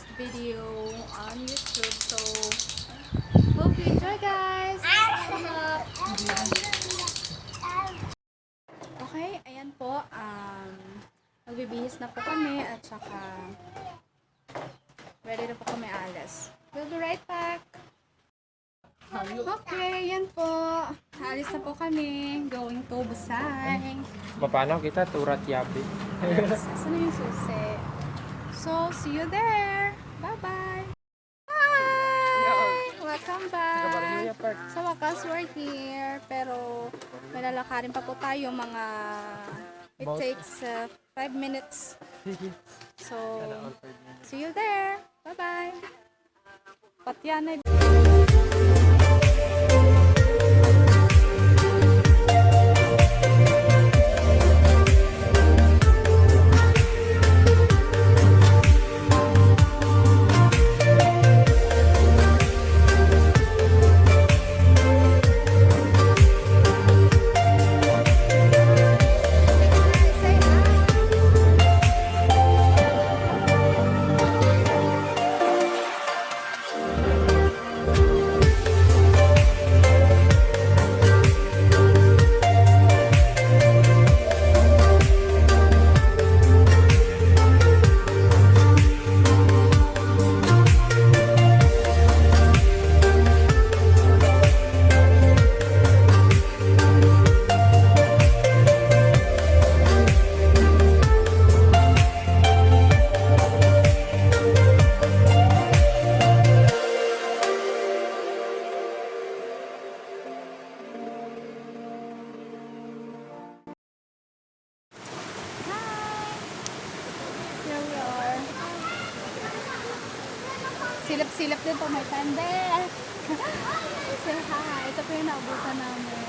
first video on YouTube. So, hope you enjoy, guys. Thumbs up. Okay, ayan po. Magbibihis na po kami at saka ready na po kami alis. We'll be right back. Okay, yan po. Alis na po kami. Going to Busay. Paano kita turat yabi? Saan yung susi? So, see you there. Bye-bye. Hi! Welcome back. Sa wakas, we're here. Pero, may lalakarin pa po tayo. It takes 5 minutes. So, see you there. Bye-bye. Patyan ay... Silip-silip din po may tanda. Say hi. Ito po yung naabutan namin.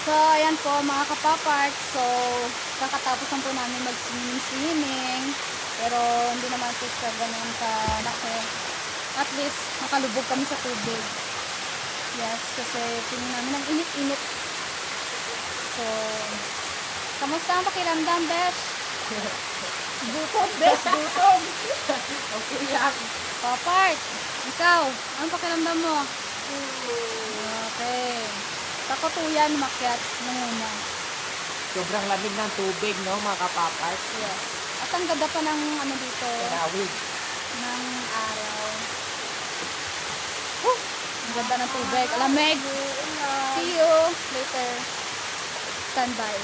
So, ayan po mga kapapark. So, kakatapos lang po namin mag-swimming. Pero, hindi naman po siya ganun kalaki. At least, makalubog kami sa tubig. Yes, kasi tingin namin ang init-init. So, kamusta ang pakiramdam, Besh? Gutom, Besh, gutom. Okay lang. Papark, ikaw, anong pakiramdam mo? Okay. Sa kutuyan, makyat muna. Sobrang lamig ng tubig, no, mga kapapart. Yes. At ang ganda pa ng ano dito, Marawig. ng araw. Woo! Ang ganda ng tubig. Alamig. See you later. Standby.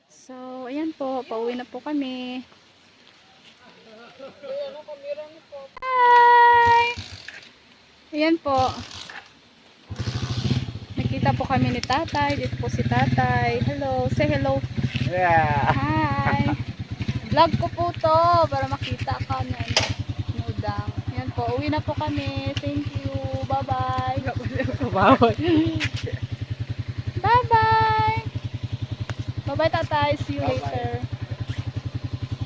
So, ayan po. Pauwi na po kami. Hi! Ayan po. Nakita po kami ni tatay. Dito po si tatay. Hello. Say hello. Yeah. Hi! Vlog ko po to para makita ka na nudang. Ayan po. Uwi na po kami. Thank you. Bye-bye. Bawal. Bye-bye! Bye-bye, tatay. See you Bye-bye. later.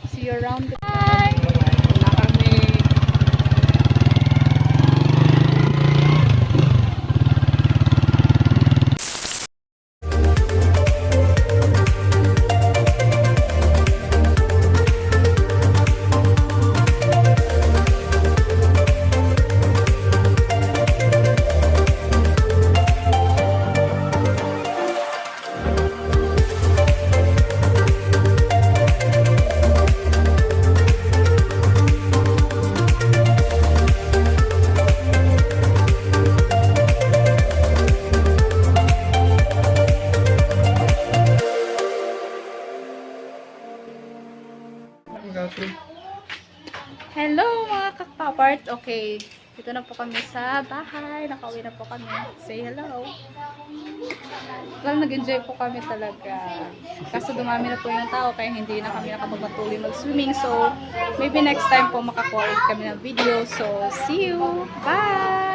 See you around. Bye! Wala kami. Hello mga kakapart. Okay, dito na po kami sa bahay. Nakauwi na po kami. Say hello. Well, nag-enjoy po kami talaga. Kaso dumami na po yung tao kaya hindi na kami nakapagpatuloy mag-swimming. So, maybe next time po makakuha ulit kami ng video. So, see you. Bye!